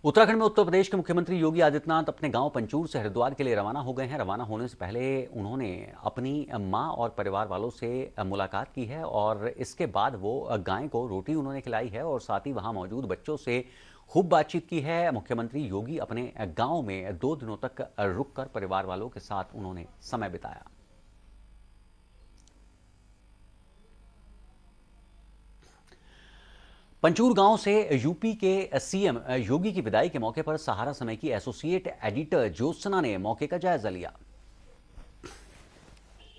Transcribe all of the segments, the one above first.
उत्तराखंड में उत्तर प्रदेश के मुख्यमंत्री योगी आदित्यनाथ अपने गांव पंचूर से हरिद्वार के लिए रवाना हो गए हैं। रवाना होने से पहले उन्होंने अपनी मां और परिवार वालों से मुलाकात की है और इसके बाद वो गाय को रोटी उन्होंने खिलाई है और साथ ही वहां मौजूद बच्चों से खूब बातचीत की है। मुख्यमंत्री योगी अपने गांव में 2 दिनों तक रुककर परिवार वालों के साथ उन्होंने समय बिताया। पंचूर गांव से यूपी के सीएम योगी की विदाई के मौके पर सहारा समय की एसोसिएट एडिटर ज्योत्सना ने मौके का जायजा लिया।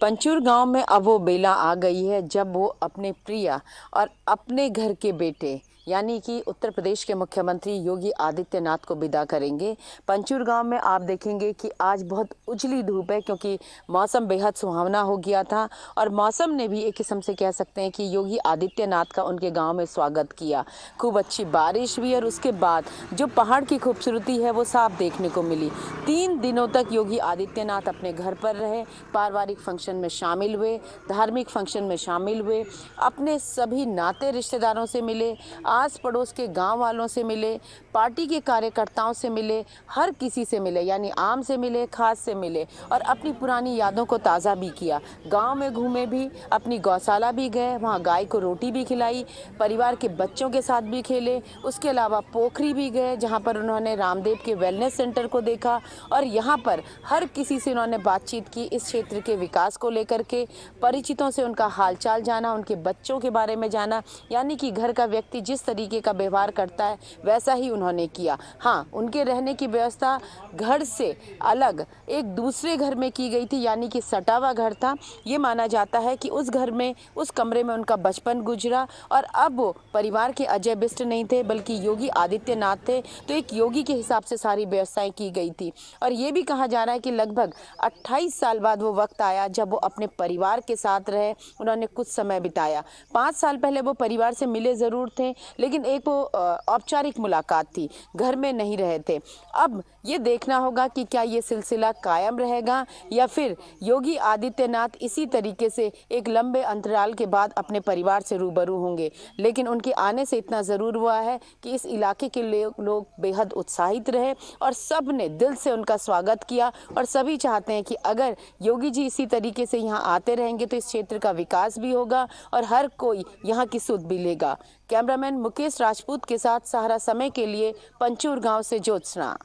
पंचूर गांव में अब वो बेला आ गई है जब वो अपने प्रिय और अपने घर के बेटे यानी कि उत्तर प्रदेश के मुख्यमंत्री योगी आदित्यनाथ को विदा करेंगे। पंचूर गांव में आप देखेंगे कि आज बहुत उजली धूप है क्योंकि मौसम बेहद सुहावना हो गया था और मौसम ने भी एक किस्म से कह सकते हैं कि योगी आदित्यनाथ का उनके गांव में स्वागत किया। खूब अच्छी बारिश हुई और उसके बाद जो पहाड़ की खूबसूरती है वो साफ देखने को मिली। 3 दिनों तक योगी आदित्यनाथ अपने घर पर रहे, पारिवारिक फंक्शन में शामिल हुए, धार्मिक फंक्शन में शामिल हुए, अपने सभी नाते रिश्तेदारों से मिले, आस पड़ोस के गांव वालों से मिले, पार्टी के कार्यकर्ताओं से मिले, हर किसी से मिले, यानी आम से मिले, खास से मिले और अपनी पुरानी यादों को ताज़ा भी किया। गांव में घूमे भी, अपनी गौशाला भी गए, वहां गाय को रोटी भी खिलाई, परिवार के बच्चों के साथ भी खेले। उसके अलावा पोखरी भी गए जहां पर उन्होंने रामदेव के वेलनेस सेंटर को देखा और यहाँ पर हर किसी से उन्होंने बातचीत की, इस क्षेत्र के विकास को लेकर के, परिचितों से उनका हालचाल जाना, उनके बच्चों के बारे में जाना, यानी कि घर का व्यक्ति जिस तरीके का व्यवहार करता है वैसा ही उन्होंने किया। हाँ, उनके रहने की व्यवस्था घर से अलग एक दूसरे घर में की गई थी, यानी कि सटा हुआ घर था। ये माना जाता है कि उस घर में, उस कमरे में उनका बचपन गुजरा और अब वो परिवार के अजय बिष्ट नहीं थे बल्कि योगी आदित्यनाथ थे, तो एक योगी के हिसाब से सारी व्यवस्थाएं की गई थी। और ये भी कहा जा रहा है कि लगभग 28 साल बाद वो वक्त आया जब वो अपने परिवार के साथ रहे, उन्होंने कुछ समय बिताया। 5 साल पहले वो परिवार से मिले ज़रूर थे लेकिन एक वो औपचारिक मुलाकात थी, घर में नहीं रहे थे। अब ये देखना होगा कि क्या ये सिलसिला कायम रहेगा या फिर योगी आदित्यनाथ इसी तरीके से एक लंबे अंतराल के बाद अपने परिवार से रूबरू होंगे। लेकिन उनके आने से इतना ज़रूर हुआ है कि इस इलाके के लोग बेहद उत्साहित रहे और सब ने दिल से उनका स्वागत किया और सभी चाहते हैं कि अगर योगी जी इसी तरीके से यहाँ आते रहेंगे तो इस क्षेत्र का विकास भी होगा और हर कोई यहाँ की सुध भी लेगा। कैमरामैन मुकेश राजपूत के साथ सहारा समय के लिए पंचूर गांव से ज्योत्सना।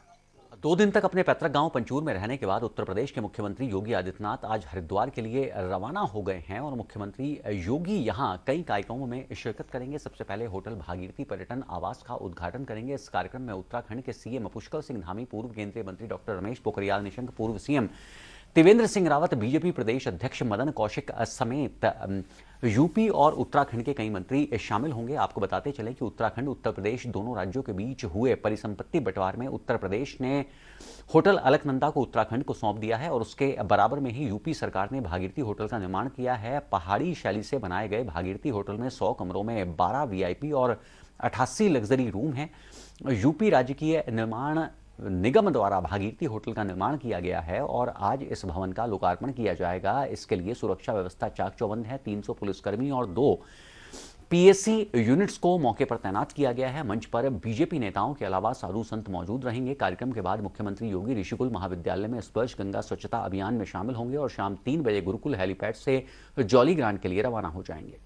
2 दिन तक अपने पैतृक गांव पंचूर में रहने के बाद उत्तर प्रदेश के मुख्यमंत्री योगी आदित्यनाथ आज हरिद्वार के लिए रवाना हो गए हैं और मुख्यमंत्री योगी यहां कई कार्यक्रमों में शिरकत करेंगे। सबसे पहले होटल भागीरथी पर्यटन आवास का उद्घाटन करेंगे। इस कार्यक्रम में उत्तराखंड के सीएम पुष्कर सिंह धामी, पूर्व केंद्रीय मंत्री डॉक्टर रमेश पोखरियाल निशंक, पूर्व सीएम त्रिवेंद्र सिंह रावत, बीजेपी प्रदेश अध्यक्ष मदन कौशिक समेत यूपी और उत्तराखंड के कई मंत्री शामिल होंगे। आपको बताते चलें कि उत्तराखंड उत्तर प्रदेश दोनों राज्यों के बीच हुए परिसंपत्ति बंटवारे में उत्तर प्रदेश ने होटल अलकनंदा को उत्तराखंड को सौंप दिया है और उसके बराबर में ही यूपी सरकार ने भागीरथी होटल का निर्माण किया है। पहाड़ी शैली से बनाए गए भागीरथी होटल में 100 कमरों में 12 वीआईपी और 88 लग्जरी रूम हैं। यूपी राजकीय निर्माण निगम द्वारा भागीरथी होटल का निर्माण किया गया है और आज इस भवन का लोकार्पण किया जाएगा। इसके लिए सुरक्षा व्यवस्था चाक चौबंद है। 300 पुलिसकर्मी और 2 पीएससी यूनिट्स को मौके पर तैनात किया गया है। मंच पर बीजेपी नेताओं के अलावा साधु संत मौजूद रहेंगे। कार्यक्रम के बाद मुख्यमंत्री योगी ऋषिकुल महाविद्यालय में स्पर्श गंगा स्वच्छता अभियान में शामिल होंगे और शाम 3 बजे गुरुकुल हेलीपैड से जॉली ग्रांट के लिए रवाना हो जाएंगे।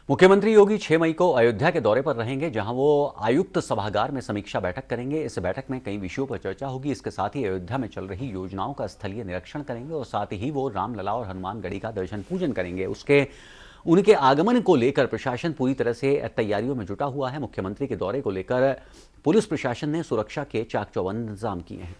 मुख्यमंत्री योगी 6 मई को अयोध्या के दौरे पर रहेंगे, जहां वो आयुक्त सभागार में समीक्षा बैठक करेंगे। इस बैठक में कई विषयों पर चर्चा होगी। इसके साथ ही अयोध्या में चल रही योजनाओं का स्थलीय निरीक्षण करेंगे और साथ ही वो रामलला और हनुमानगढ़ी का दर्शन पूजन करेंगे। उनके आगमन को लेकर प्रशासन पूरी तरह से तैयारियों में जुटा हुआ है। मुख्यमंत्री के दौरे को लेकर पुलिस प्रशासन ने सुरक्षा के चाक चौबंद इंतजाम किए हैं।